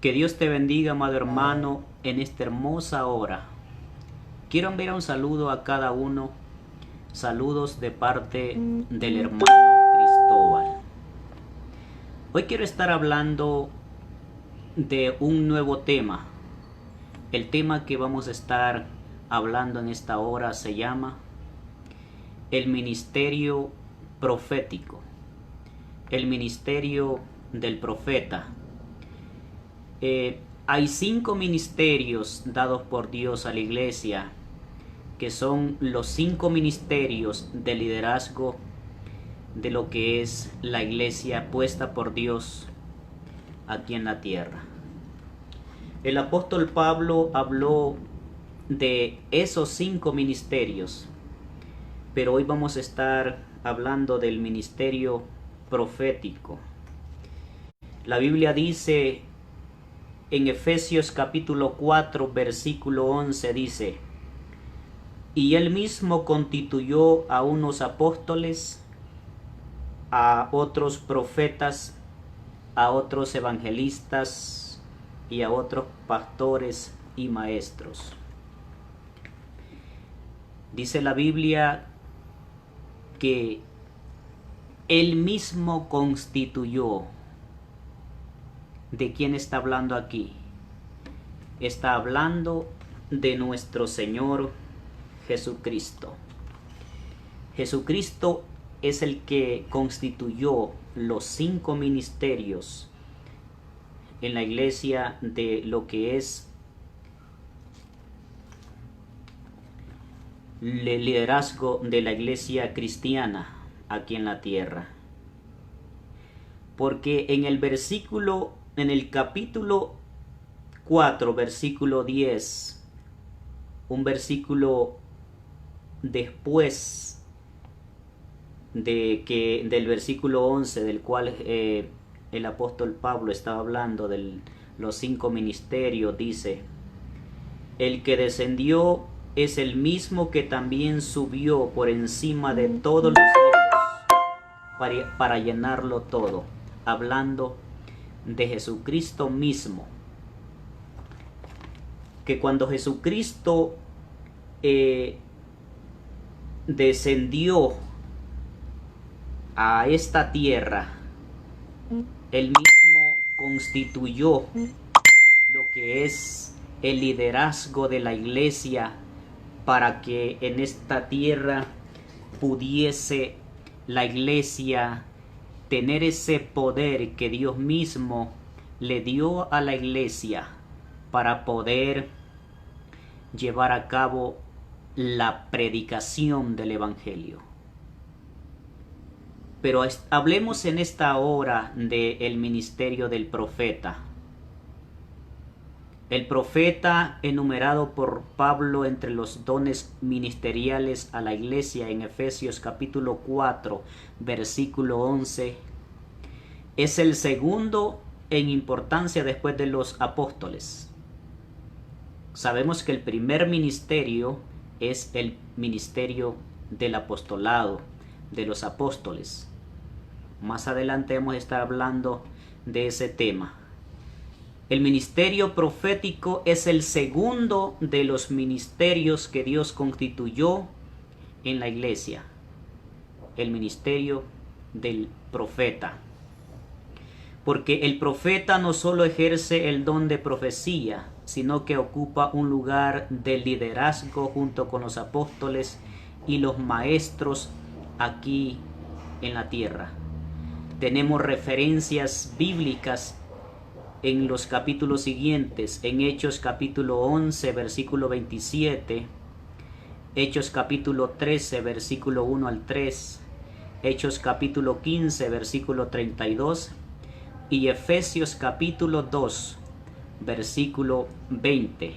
Que Dios te bendiga, amado hermano, en esta hermosa hora. Quiero enviar un saludo a cada uno. Saludos de parte del hermano Cristóbal. Hoy quiero estar hablando de un nuevo tema. El tema que vamos a estar hablando en esta hora se llama el ministerio profético. El ministerio del profeta. Hay 5 ministerios dados por Dios a la iglesia, que son los 5 ministerios de liderazgo de lo que es la iglesia puesta por Dios aquí en la tierra. El apóstol Pablo habló de esos 5 ministerios, pero hoy vamos a estar hablando del ministerio profético. La Biblia dice en Efesios capítulo 4 versículo 11, dice: y él mismo constituyó a unos apóstoles, a otros profetas, a otros evangelistas y a otros pastores y maestros. Dice la Biblia que él mismo constituyó. ¿De quién está hablando aquí? Está hablando de nuestro Señor Jesucristo. Jesucristo es el que constituyó los 5 ministerios en la iglesia de lo que es el liderazgo de la iglesia cristiana aquí en la tierra. Porque en el capítulo 4, versículo 10, un versículo después del versículo 11, del cual el apóstol Pablo estaba hablando de los 5 ministerios, dice: el que descendió es el mismo que también subió por encima de todos los cielos para llenarlo todo, hablando de Jesucristo mismo. Que cuando Jesucristo descendió a esta tierra, él mismo constituyó lo que es el liderazgo de la iglesia para que en esta tierra pudiese la iglesia tener ese poder que Dios mismo le dio a la iglesia para poder llevar a cabo la predicación del evangelio. Pero hablemos en esta hora del ministerio del profeta. El profeta, enumerado por Pablo entre los dones ministeriales a la iglesia en Efesios capítulo 4 versículo 11, es el segundo en importancia después de los apóstoles. Sabemos que el primer ministerio es el ministerio del apostolado, de los apóstoles. Más adelante vamos a estar hablando de ese tema. El ministerio profético es el segundo de los ministerios que Dios constituyó en la iglesia. El ministerio del profeta. Porque el profeta no solo ejerce el don de profecía, sino que ocupa un lugar de liderazgo junto con los apóstoles y los maestros aquí en la tierra. Tenemos referencias bíblicas en los capítulos siguientes, en Hechos capítulo 11, versículo 27, Hechos capítulo 13, versículo 1 al 3, Hechos capítulo 15, versículo 32, y Efesios capítulo 2, versículo 20.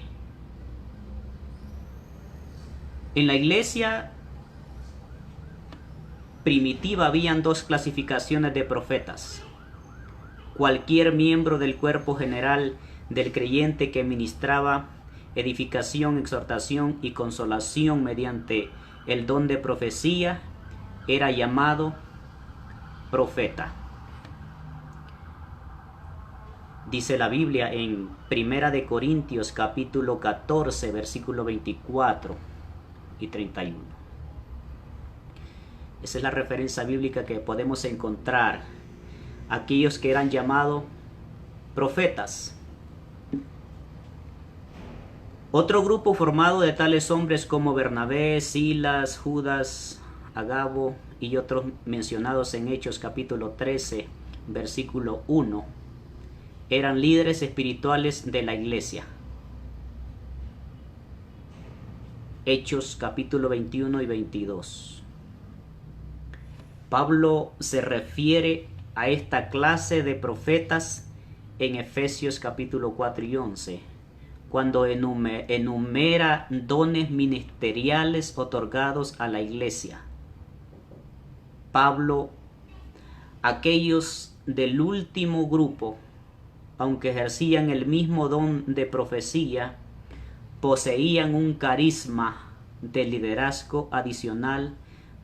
En la iglesia primitiva habían 2 clasificaciones de profetas. Cualquier miembro del cuerpo general del creyente que ministraba edificación, exhortación y consolación mediante el don de profecía era llamado profeta. Dice la Biblia en Primera de Corintios capítulo 14, versículo 24 y 31. Esa es la referencia bíblica que podemos encontrar. Aquellos que eran llamados profetas. Otro grupo formado de tales hombres como Bernabé, Silas, Judas, Agabo y otros mencionados en Hechos capítulo 13, versículo 1, eran líderes espirituales de la iglesia. Hechos capítulo 21 y 22. Pablo se refiere a esta clase de profetas en Efesios capítulo 4 y 11, cuando enumera dones ministeriales otorgados a la iglesia. Pablo, aquellos del último grupo, aunque ejercían el mismo don de profecía, poseían un carisma de liderazgo adicional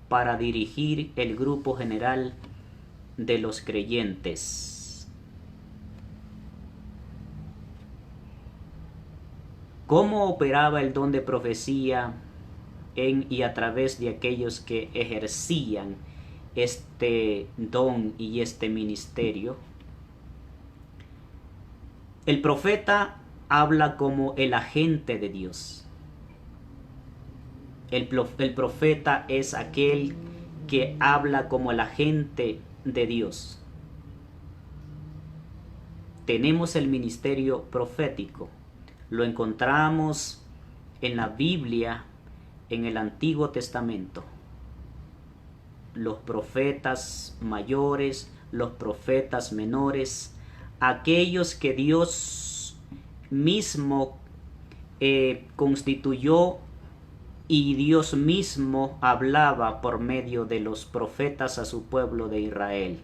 para dirigir el grupo general de los creyentes. ¿Cómo operaba el don de profecía en y a través de aquellos que ejercían este don y este ministerio? El profeta habla como el agente de Dios. El profeta es aquel que habla como el agente de Dios. Tenemos el ministerio profético. Lo encontramos en la Biblia, en el Antiguo Testamento. Los profetas mayores, los profetas menores, aquellos que Dios mismo constituyó y Dios mismo hablaba por medio de los profetas a su pueblo de Israel.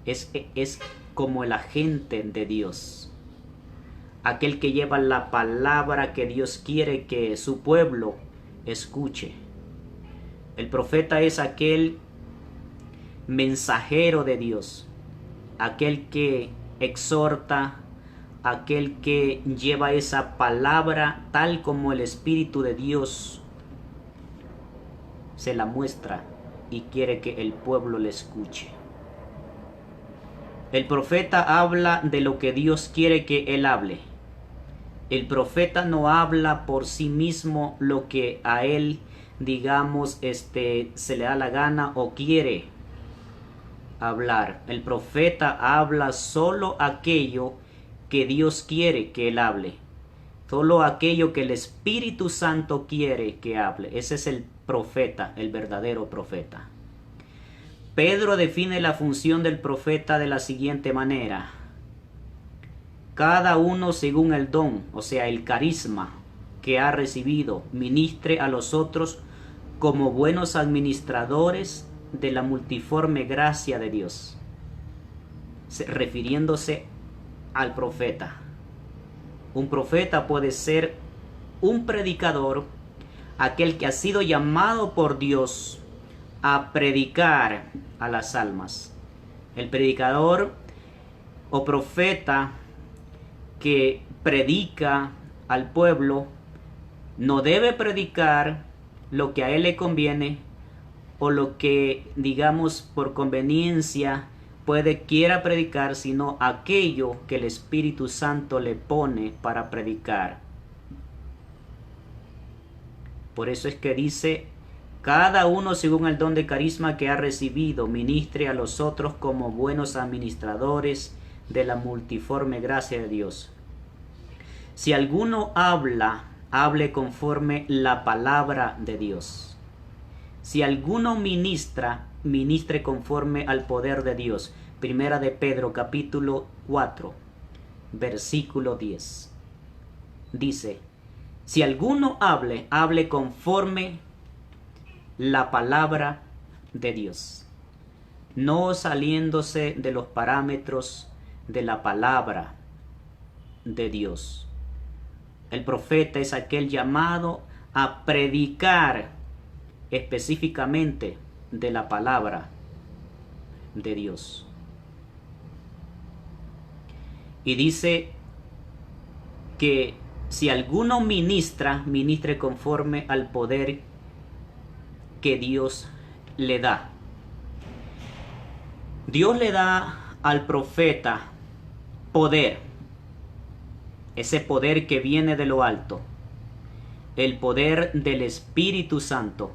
Es como el agente de Dios, aquel que lleva la palabra que Dios quiere que su pueblo escuche. El profeta es aquel mensajero de Dios, aquel que exhorta, aquel que lleva esa palabra tal como el Espíritu de Dios se la muestra y quiere que el pueblo le escuche. El profeta habla de lo que Dios quiere que él hable. El profeta no habla por sí mismo lo que a él, digamos, se le da la gana o quiere hablar. El profeta habla solo aquello que Dios quiere que él hable, solo aquello que el Espíritu Santo quiere que hable. Ese es el profeta, el verdadero profeta. Pedro define la función del profeta de la siguiente manera: cada uno según el don, o sea, el carisma que ha recibido, ministre a los otros como buenos administradores de la multiforme gracia de Dios, refiriéndose al profeta. Un profeta puede ser un predicador, aquel que ha sido llamado por Dios a predicar a las almas. El predicador o profeta que predica al pueblo no debe predicar lo que a él le conviene o lo que, digamos, por conveniencia quiera predicar, sino aquello que el Espíritu Santo le pone para predicar. Por eso es que dice: cada uno según el don de carisma que ha recibido, ministre a los otros como buenos administradores de la multiforme gracia de Dios. Si alguno habla, hable conforme la palabra de Dios. Si alguno ministra, ministre conforme al poder de Dios. Primera de Pedro capítulo 4, versículo 10. Dice: si alguno hable, hable conforme la palabra de Dios, no saliéndose de los parámetros de la palabra de Dios. El profeta es aquel llamado a predicar específicamente de la palabra de Dios. Y dice que si alguno ministra, ministre conforme al poder que Dios le da. Dios le da al profeta poder, ese poder que viene de lo alto, el poder del Espíritu Santo.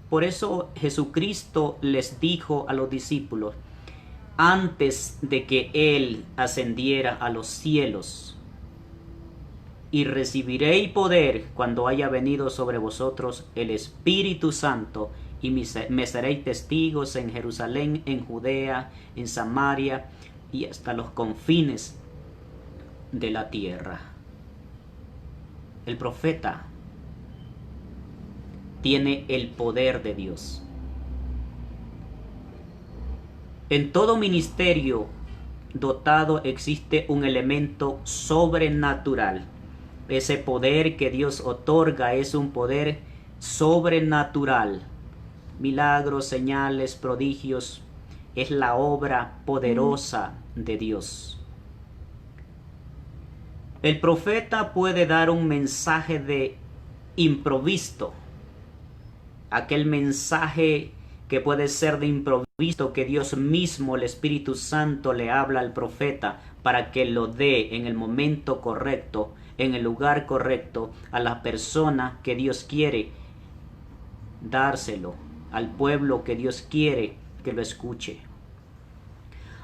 Por eso Jesucristo les dijo a los discípulos, antes de que Él ascendiera a los cielos, y recibiréis poder cuando haya venido sobre vosotros el Espíritu Santo, y me seréis testigos en Jerusalén, en Judea, en Samaria y hasta los confines de la tierra. El profeta tiene el poder de Dios. En todo ministerio dotado existe un elemento sobrenatural. Ese poder que Dios otorga es un poder sobrenatural. Milagros, señales, prodigios, es la obra poderosa de Dios. El profeta puede dar un mensaje de improviso, aquel mensaje que puede ser de improviso, que Dios mismo, el Espíritu Santo, le habla al profeta para que lo dé en el momento correcto, en el lugar correcto, a la persona que Dios quiere dárselo, al pueblo que Dios quiere que lo escuche.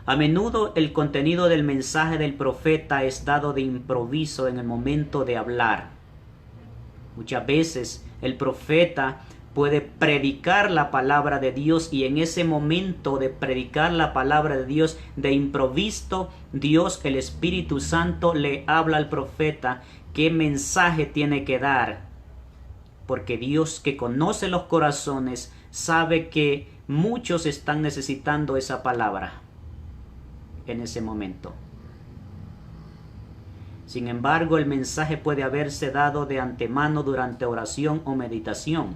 A menudo el contenido del mensaje del profeta es dado de improviso en el momento de hablar. Muchas veces el profeta puede predicar la palabra de Dios, y en ese momento de predicar la palabra de Dios de improviso, Dios, el Espíritu Santo, le habla al profeta qué mensaje tiene que dar, porque Dios, que conoce los corazones, sabe que muchos están necesitando esa palabra en ese momento. Sin embargo, el mensaje puede haberse dado de antemano durante oración o meditación.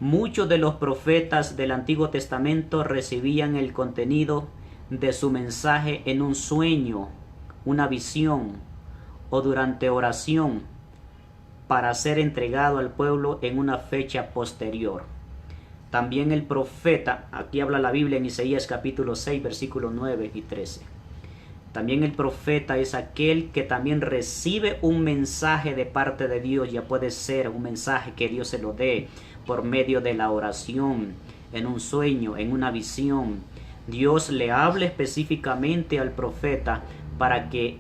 Muchos de los profetas del Antiguo Testamento recibían el contenido de su mensaje en un sueño, una visión o durante oración para ser entregado al pueblo en una fecha posterior. También el profeta, aquí habla la Biblia en Isaías capítulo 6, versículos 9 y 13. También el profeta es aquel que también recibe un mensaje de parte de Dios. Ya puede ser un mensaje que Dios se lo dé por medio de la oración, en un sueño, en una visión. Dios le hable específicamente al profeta para que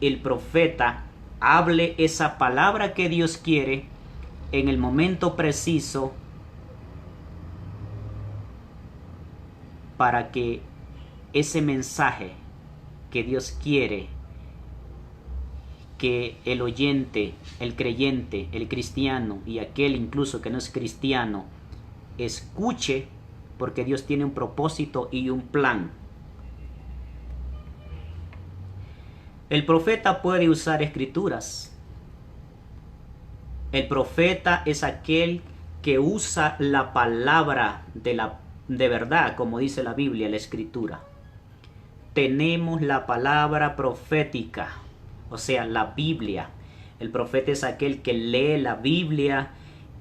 el profeta hable esa palabra que Dios quiere en el momento preciso, para que ese mensaje que Dios quiere que el oyente, el creyente, el cristiano y aquel incluso que no es cristiano escuche, porque Dios tiene un propósito y un plan. El profeta puede usar escrituras. El profeta es aquel que usa la palabra de verdad, como dice la Biblia, la escritura. Tenemos la palabra profética, o sea, la Biblia. El profeta es aquel que lee la Biblia,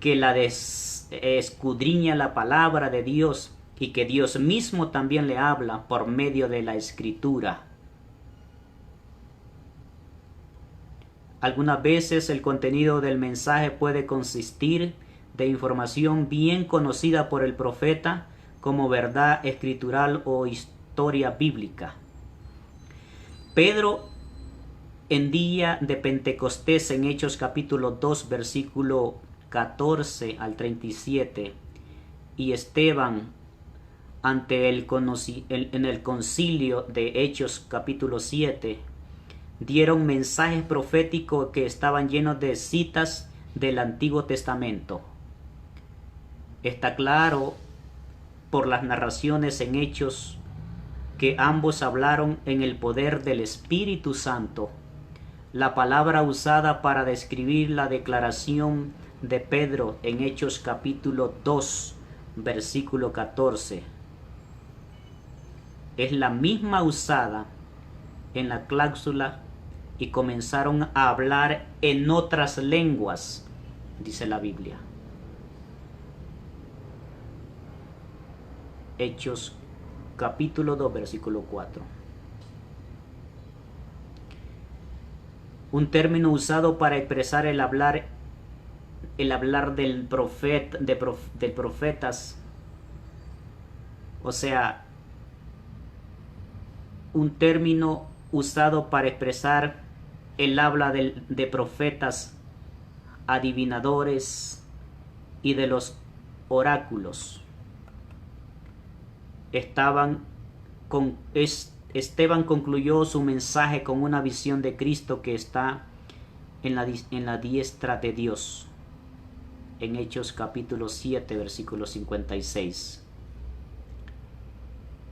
que la escudriña la palabra de Dios, y que Dios mismo también le habla por medio de la escritura. Algunas veces el contenido del mensaje puede consistir de información bien conocida por el profeta como verdad escritural o historia bíblica. Pedro, en día de Pentecostés, en Hechos capítulo 2, versículo 14 al 37, y Esteban en el concilio de Hechos capítulo 7, dieron mensajes proféticos que estaban llenos de citas del Antiguo Testamento. Está claro por las narraciones en Hechos que ambos hablaron en el poder del Espíritu Santo. La palabra usada para describir la declaración de Pedro en Hechos capítulo 2, versículo 14, es la misma usada en la cláusula y comenzaron a hablar en otras lenguas, dice la Biblia. Hechos capítulo 2, versículo 4. Un término usado para expresar el hablar del profetas, o sea, un término usado para expresar el habla de profetas, adivinadores y de los oráculos. Esteban concluyó su mensaje con una visión de Cristo que está en la diestra de Dios, en Hechos capítulo 7, versículo 56.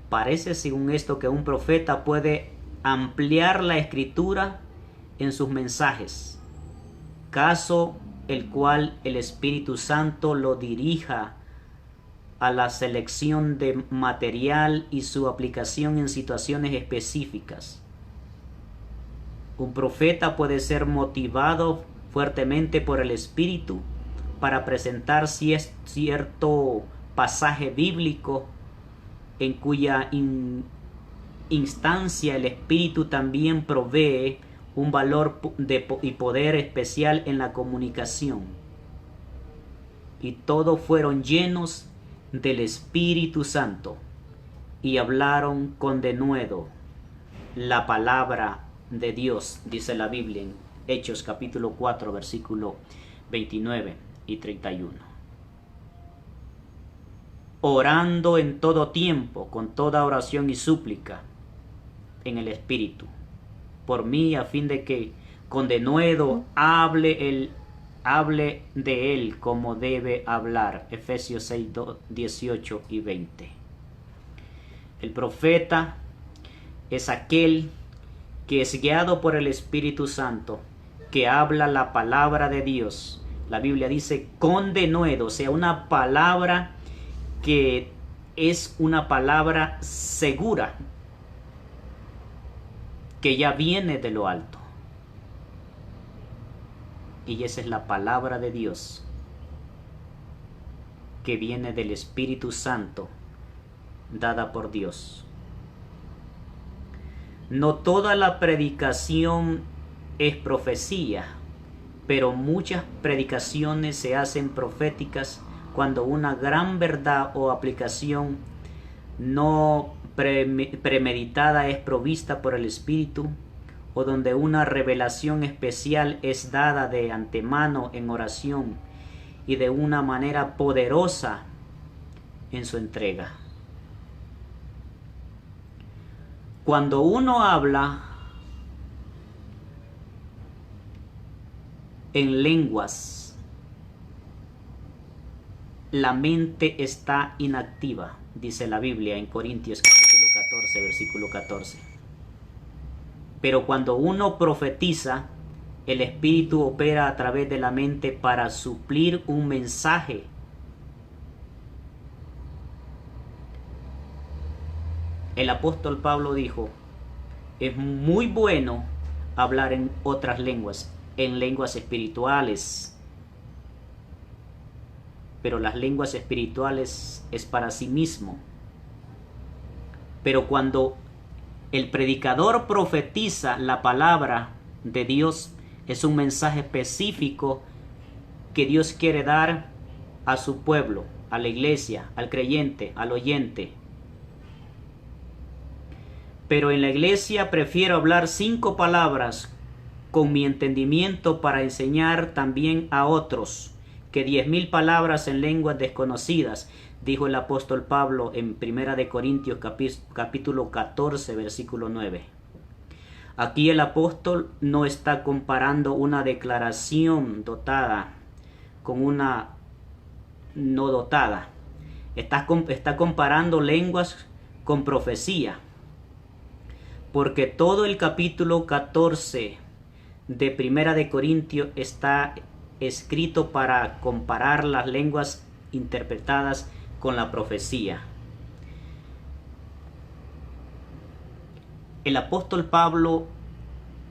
Parece, según esto, que un profeta puede ampliar la escritura en sus mensajes, caso el cual el Espíritu Santo lo dirija a la selección de material y su aplicación en situaciones específicas. Un profeta puede ser motivado fuertemente por el Espíritu para presentar cierto pasaje bíblico en cuya instancia el Espíritu también provee un valor y poder especial en la comunicación. Y todos fueron llenos del Espíritu Santo y hablaron con denuedo la palabra de Dios, dice la Biblia en Hechos capítulo 4, versículo 29 y 31. Orando en todo tiempo, con toda oración y súplica en el Espíritu, por mí, a fin de que con denuedo hable de él como debe hablar. Efesios 6, 18 y 20. El profeta es aquel que es guiado por el Espíritu Santo, que habla la palabra de Dios. La Biblia dice con denuedo, o sea, una palabra que es una palabra segura, que ya viene de lo alto. Y esa es la palabra de Dios, que viene del Espíritu Santo, dada por Dios. No toda la predicación es profecía, pero muchas predicaciones se hacen proféticas cuando una gran verdad o aplicación no premeditada es provista por el Espíritu, o donde una revelación especial es dada de antemano en oración y de una manera poderosa en su entrega. Cuando uno habla en lenguas, la mente está inactiva, dice la Biblia en Corintios capítulo 14, versículo 14. Pero cuando uno profetiza, el Espíritu opera a través de la mente para suplir un mensaje. El apóstol Pablo dijo, es muy bueno hablar en otras lenguas, en lenguas espirituales. Pero las lenguas espirituales es para sí mismo. Pero cuando el predicador profetiza la palabra de Dios, es un mensaje específico que Dios quiere dar a su pueblo, a la iglesia, al creyente, al oyente. Pero en la iglesia prefiero hablar 5 palabras con mi entendimiento para enseñar también a otros, que 10,000 palabras en lenguas desconocidas, dijo el apóstol Pablo en 1 de Corintios capítulo 14, versículo 9. Aquí el apóstol no está comparando una declaración dotada con una no dotada. Está comparando lenguas con profecía. Porque todo el capítulo 14 de 1 de Corintios está escrito para comparar las lenguas interpretadas con la profecía. el apóstol Pablo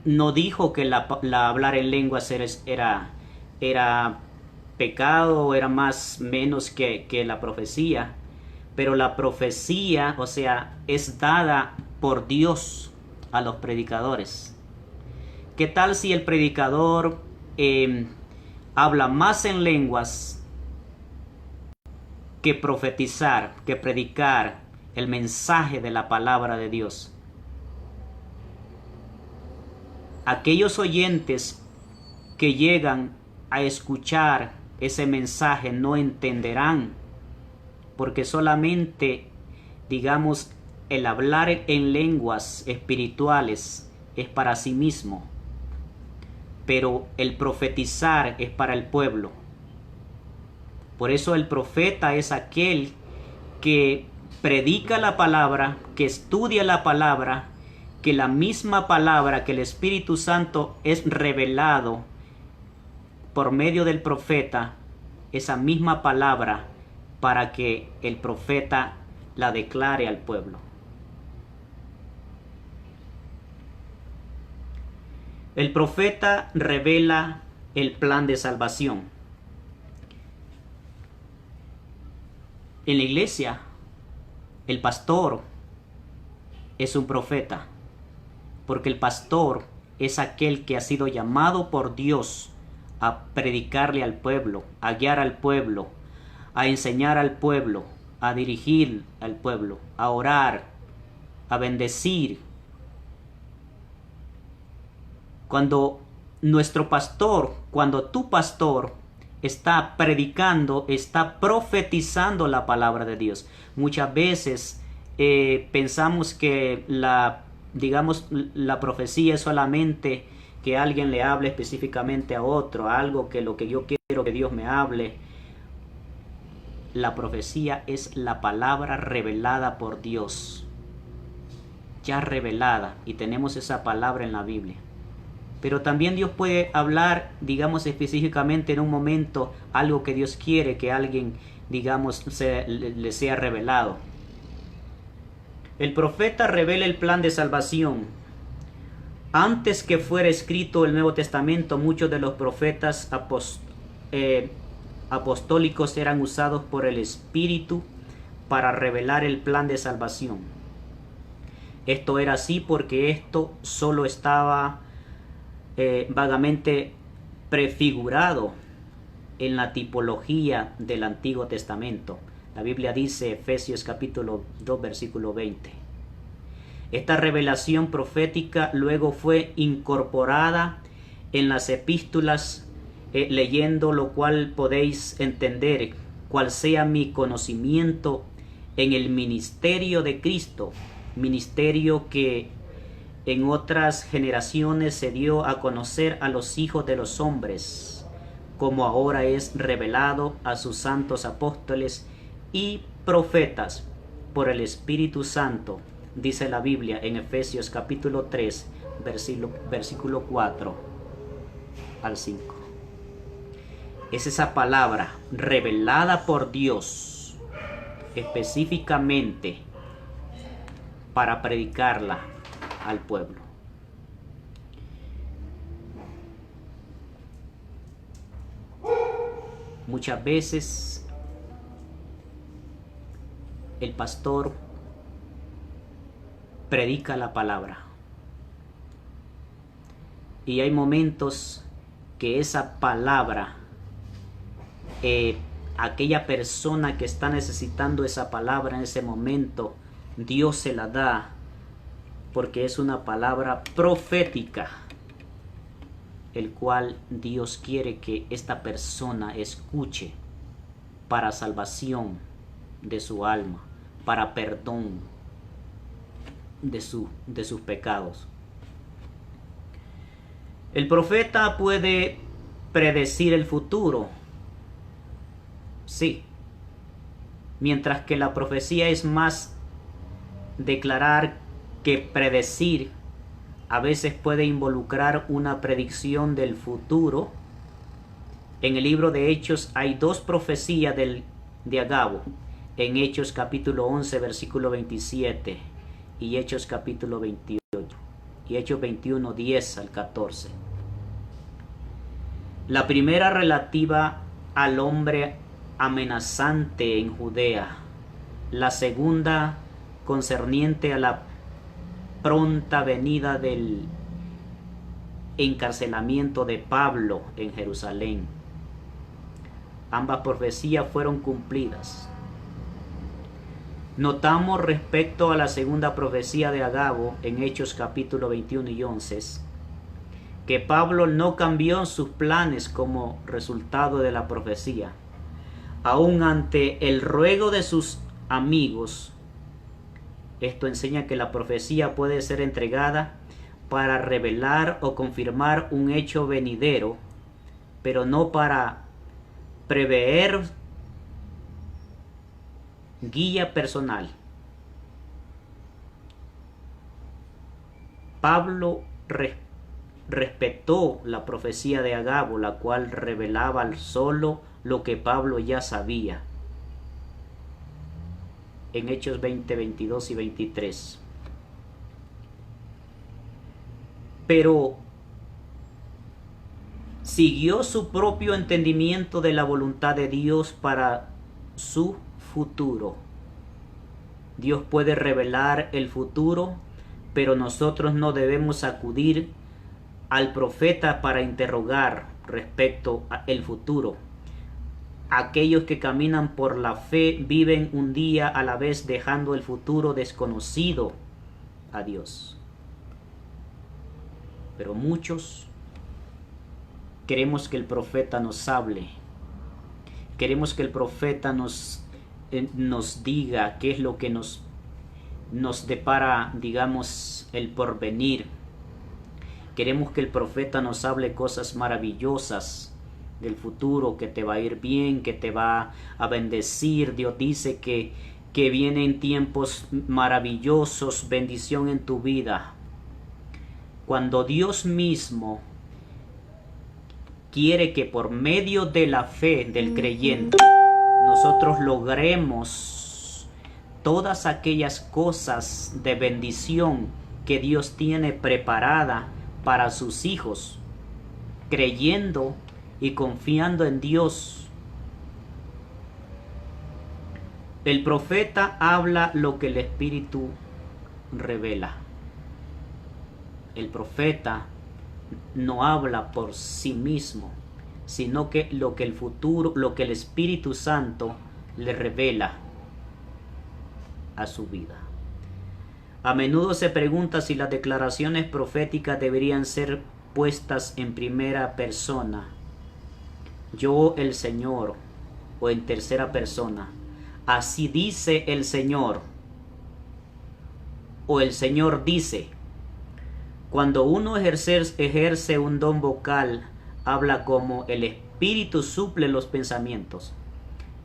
no dijo que la hablar en lenguas era pecado, era más menos que la profecía, pero la profecía, o sea, es dada por Dios a los predicadores. ¿Qué tal si el predicador habla más en lenguas que profetizar, que predicar el mensaje de la palabra de Dios? Aquellos oyentes que llegan a escuchar ese mensaje no entenderán, porque solamente, digamos, el hablar en lenguas espirituales es para sí mismo, pero el profetizar es para el pueblo. Por eso el profeta es aquel que predica la palabra, que estudia la palabra, que la misma palabra que el Espíritu Santo es revelado por medio del profeta, esa misma palabra, para que el profeta la declare al pueblo. El profeta revela el plan de salvación. En la iglesia, el pastor es un profeta, porque el pastor es aquel que ha sido llamado por Dios a predicarle al pueblo, a guiar al pueblo, a enseñar al pueblo, a dirigir al pueblo, a orar, a bendecir. Cuando nuestro pastor, cuando tu pastor está predicando, está profetizando la palabra de Dios. Muchas veces pensamos que la profecía es solamente que alguien le hable específicamente a otro, algo que lo que yo quiero que Dios me hable. La profecía es la palabra revelada por Dios, ya revelada, y tenemos esa palabra en la Biblia. Pero también Dios puede hablar, digamos, específicamente en un momento algo que Dios quiere que alguien, digamos, le sea revelado. El profeta revela el plan de salvación. Antes que fuera escrito el Nuevo Testamento, muchos de los profetas apostólicos eran usados por el Espíritu para revelar el plan de salvación. Esto era así porque esto solo estaba vagamente prefigurado en la tipología del Antiguo Testamento. La Biblia dice, Efesios capítulo 2, versículo 20. Esta revelación profética luego fue incorporada en las epístolas, leyendo lo cual podéis entender cuál sea mi conocimiento en el ministerio de Cristo, ministerio que en otras generaciones se dio a conocer a los hijos de los hombres, como ahora es revelado a sus santos apóstoles y profetas por el Espíritu Santo, dice la Biblia en Efesios capítulo 3, versículo 4 al 5. Es esa palabra revelada por Dios específicamente para predicarla al pueblo. Muchas veces el pastor predica la palabra y hay momentos que esa palabra, aquella persona que está necesitando esa palabra en ese momento, Dios se la da porque es una palabra profética, el cual Dios quiere que esta persona escuche para salvación de su alma, para perdón de sus pecados. El profeta puede predecir el futuro, sí, mientras que la profecía es más declarar que predecir. A veces puede involucrar una predicción del futuro. En el libro de Hechos hay dos profecías de Agabo, en Hechos capítulo 11 versículo 27 y Hechos capítulo 28. y Hechos 21, 10 al 14. La primera relativa al hombre amenazante en Judea, la segunda concerniente a la pronta venida del encarcelamiento de Pablo en Jerusalén. Ambas profecías fueron cumplidas. Notamos respecto a la segunda profecía de Agabo en Hechos capítulo 21 y 11 que Pablo no cambió sus planes como resultado de la profecía. Aún ante el ruego de sus amigos, esto enseña que la profecía puede ser entregada para revelar o confirmar un hecho venidero, pero no para prever guía personal. Pablo respetó la profecía de Agabo, la cual revelaba solo lo que Pablo ya sabía. En Hechos 20, 22 y 23. Pero siguió su propio entendimiento de la voluntad de Dios para su futuro. Dios puede revelar el futuro, pero nosotros no debemos acudir al profeta para interrogar respecto al futuro. Aquellos que caminan por la fe viven un día a la vez, dejando el futuro desconocido a Dios. Pero muchos queremos que el profeta nos hable. Queremos que el profeta nos diga qué es lo que nos depara, digamos, el porvenir. Queremos que el profeta nos hable cosas maravillosas del futuro, que te va a ir bien, que te va a bendecir. Dios dice que vienen tiempos maravillosos, bendición en tu vida. Cuando Dios mismo quiere que por medio de la fe del creyente nosotros logremos todas aquellas cosas de bendición que Dios tiene preparada para sus hijos, creyendo y confiando en Dios. El profeta habla lo que el Espíritu revela. El profeta no habla por sí mismo, sino que lo que el futuro, lo que el Espíritu Santo le revela a su vida. A menudo se pregunta si las declaraciones proféticas deberían ser puestas en primera persona, yo el Señor, o en tercera persona, así dice el Señor, o el Señor dice. Cuando uno ejerce un don vocal, habla como el Espíritu suple los pensamientos.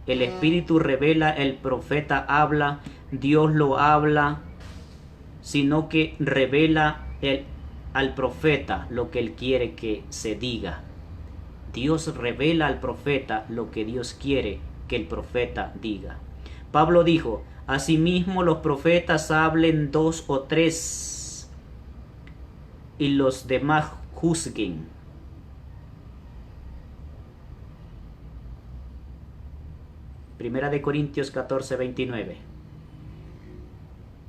El Espíritu revela, el profeta habla, Dios lo habla, sino que revela al profeta lo que él quiere que se diga. Dios revela al profeta lo que Dios quiere que el profeta diga. Pablo dijo, asimismo los profetas hablen 2 o 3 y los demás juzguen. Primera de Corintios 14, 29.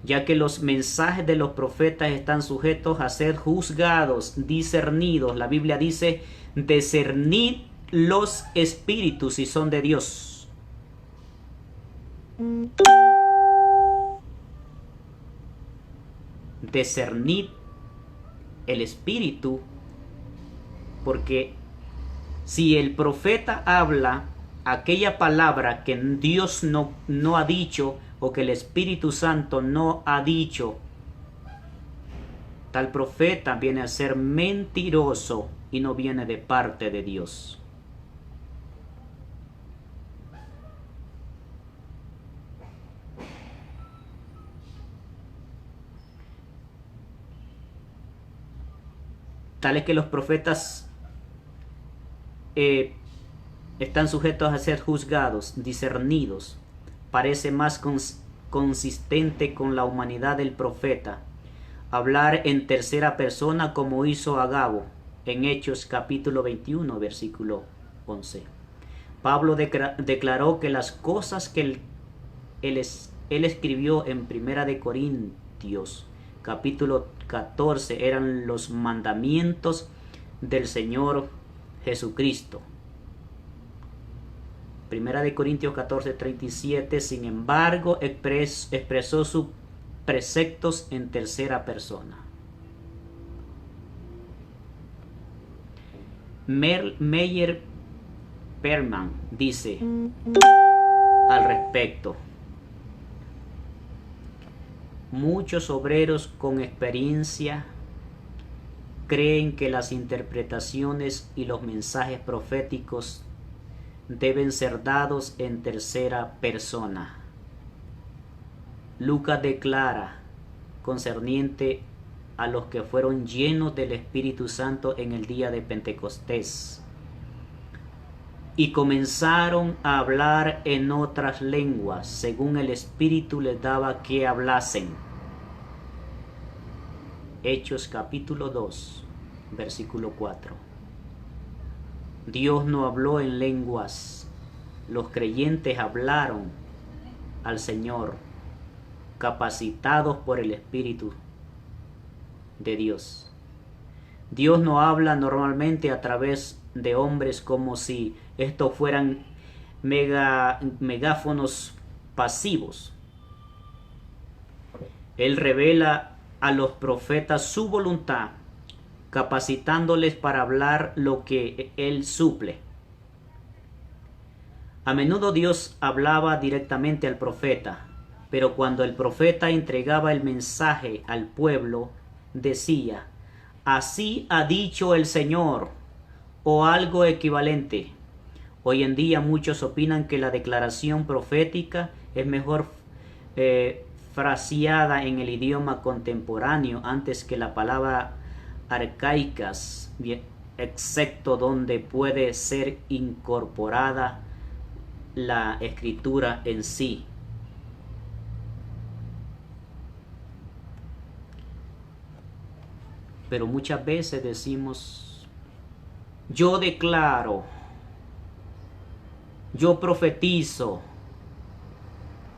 Ya que los mensajes de los profetas están sujetos a ser juzgados, discernidos. La Biblia dice, discernid los espíritus si son de Dios. Discernid el espíritu, porque si el profeta habla aquella palabra que Dios no ha dicho, o que el Espíritu Santo no ha dicho, tal profeta viene a ser mentiroso y no viene de parte de Dios. Tal es que los profetas están sujetos a ser juzgados, discernidos. Parece más consistente con la humanidad del profeta, hablar en tercera persona como hizo Agabo en Hechos capítulo 21, versículo 11. Pablo declaró que las cosas que él escribió en Primera de Corintios capítulo 14 eran los mandamientos del Señor Jesucristo. Primera de Corintios 14:37, sin embargo, expresó sus preceptos en tercera persona. Meyer Perman dice al respecto: muchos obreros con experiencia creen que las interpretaciones y los mensajes proféticos deben ser dados en tercera persona. Lucas declara concerniente a los que fueron llenos del Espíritu Santo en el día de Pentecostés y comenzaron a hablar en otras lenguas según el Espíritu les daba que hablasen. Hechos capítulo 2, versículo 4. Dios no habló en lenguas, los creyentes hablaron al Señor, capacitados por el Espíritu de Dios. Dios no habla normalmente a través de hombres como si estos fueran megáfonos pasivos. Él revela a los profetas su voluntad, capacitándoles para hablar lo que Él suple. A menudo Dios hablaba directamente al profeta, pero cuando el profeta entregaba el mensaje al pueblo, decía: así ha dicho el Señor, o algo equivalente. Hoy en día muchos opinan que la declaración profética es mejor fraseada en el idioma contemporáneo antes que la palabra arcaicas, excepto donde puede ser incorporada la escritura en sí. Pero muchas veces decimos: yo declaro, yo profetizo,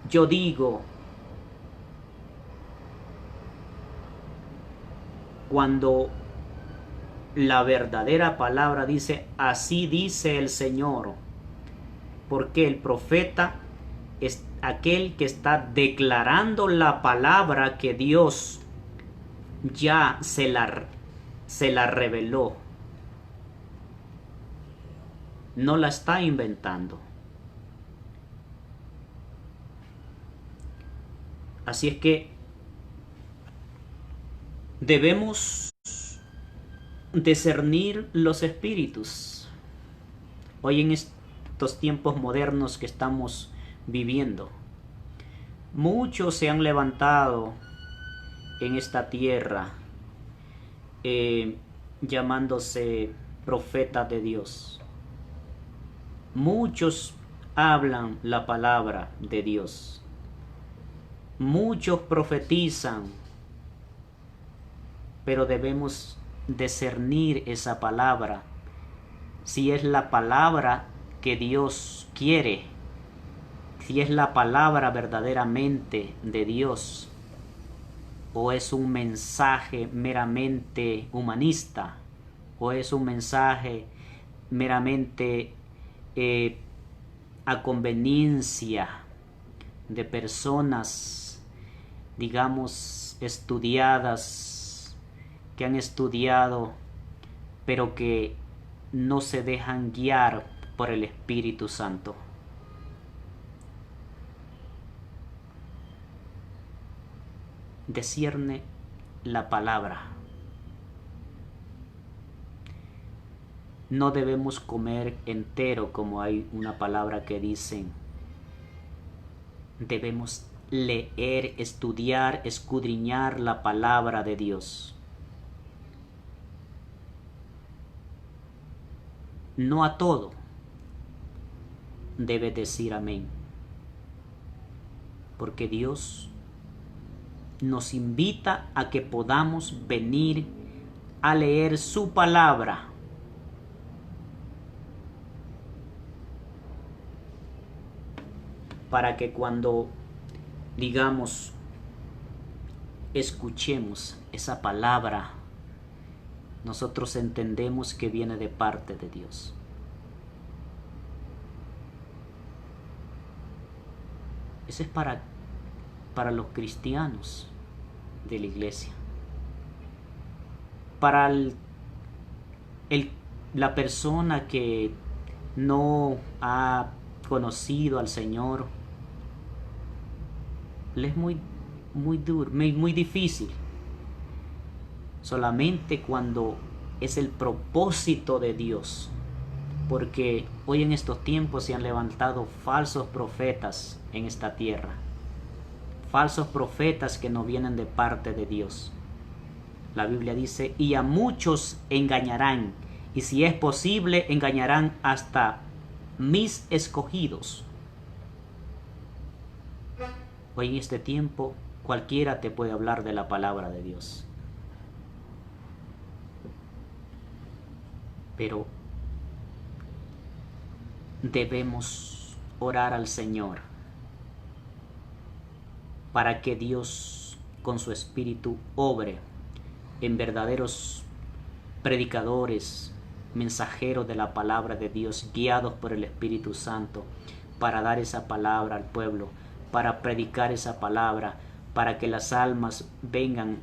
yo digo, cuando la verdadera palabra dice: así dice el Señor, porque el profeta es aquel que está declarando la palabra que Dios ya se la reveló. No la está inventando. Así es que debemos discernir los espíritus. Hoy en estos tiempos modernos que estamos viviendo, muchos se han levantado en esta tierra llamándose profetas de Dios. Muchos hablan la palabra de Dios. Muchos profetizan, pero debemos discernir esa palabra, si es la palabra que Dios quiere, si es la palabra verdaderamente de Dios, o es un mensaje meramente humanista, o es un mensaje meramente a conveniencia de personas, digamos, estudiadas, que han estudiado, pero que no se dejan guiar por el Espíritu Santo. Discierne la palabra. No debemos comer entero, como hay una palabra que dicen. Debemos leer, estudiar, escudriñar la palabra de Dios. No a todo debe decir amén, porque Dios nos invita a que podamos venir a leer su palabra. Para que cuando, digamos, escuchemos esa palabra, nosotros entendemos que viene de parte de Dios. Eso es para los cristianos de la iglesia. Para la persona que no ha conocido al Señor, le es muy duro, muy difícil. Solamente cuando es el propósito de Dios, porque hoy en estos tiempos se han levantado falsos profetas en esta tierra, falsos profetas que no vienen de parte de Dios. La Biblia dice, y a muchos engañarán, y si es posible engañarán hasta mis escogidos. Hoy en este tiempo cualquiera te puede hablar de la palabra de Dios. Pero debemos orar al Señor para que Dios con su Espíritu obre en verdaderos predicadores, mensajeros de la palabra de Dios, guiados por el Espíritu Santo, para dar esa palabra al pueblo, para predicar esa palabra, para que las almas vengan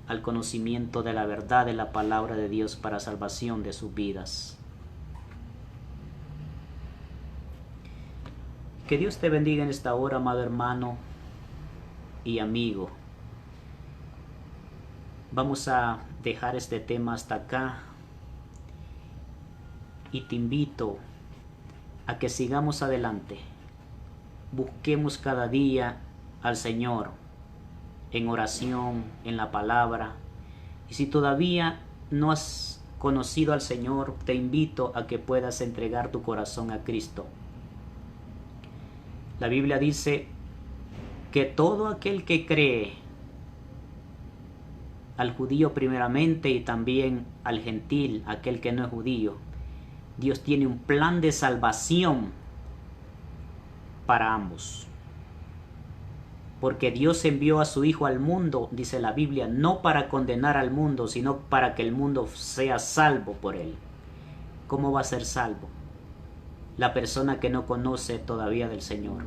al conocimiento de la verdad de la palabra de Dios para salvación de sus vidas. Que Dios te bendiga en esta hora, amado hermano y amigo. Vamos a dejar este tema hasta acá y te invito a que sigamos adelante. Busquemos cada día al Señor en oración, en la palabra. Y si todavía no has conocido al Señor, te invito a que puedas entregar tu corazón a Cristo. La Biblia dice que todo aquel que cree, al judío primeramente y también al gentil, aquel que no es judío, Dios tiene un plan de salvación para ambos. Porque Dios envió a su Hijo al mundo, dice la Biblia, no para condenar al mundo, sino para que el mundo sea salvo por él. ¿Cómo va a ser salvo la persona que no conoce todavía del Señor?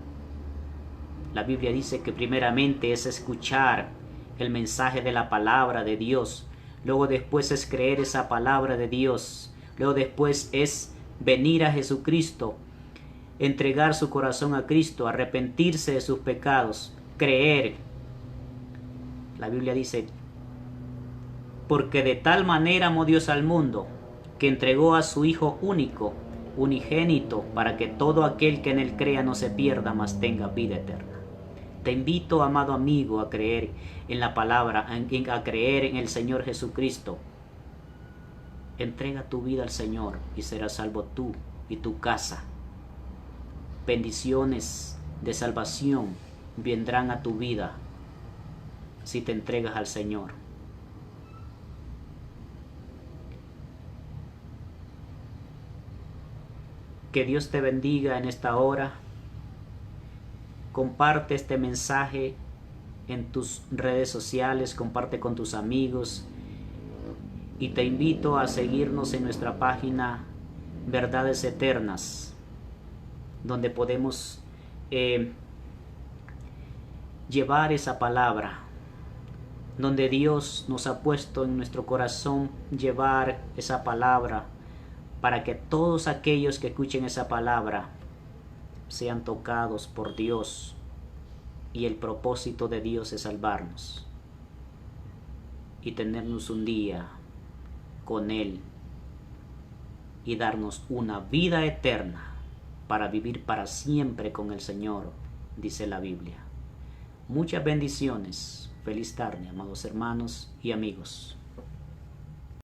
La Biblia dice que primeramente es escuchar el mensaje de la palabra de Dios, luego después es creer esa palabra de Dios, luego después es venir a Jesucristo, entregar su corazón a Cristo, arrepentirse de sus pecados, creer. La Biblia dice, porque de tal manera amó Dios al mundo, que entregó a su Hijo único, unigénito, para que todo aquel que en él crea no se pierda, mas tenga vida eterna. Te invito, amado amigo, a creer en la palabra, a creer en el Señor Jesucristo. Entrega tu vida al Señor y serás salvo tú y tu casa. Bendiciones de salvación vendrán a tu vida si te entregas al Señor. Que Dios te bendiga en esta hora. Comparte este mensaje en tus redes sociales, comparte con tus amigos y te invito a seguirnos en nuestra página Verdades Eternas, donde podemos llevar esa palabra, donde Dios nos ha puesto en nuestro corazón llevar esa palabra para que todos aquellos que escuchen esa palabra sean tocados por Dios, y el propósito de Dios es salvarnos y tenernos un día con Él y darnos una vida eterna para vivir para siempre con el Señor, dice la Biblia. Muchas bendiciones. Feliz tarde, amados hermanos y amigos.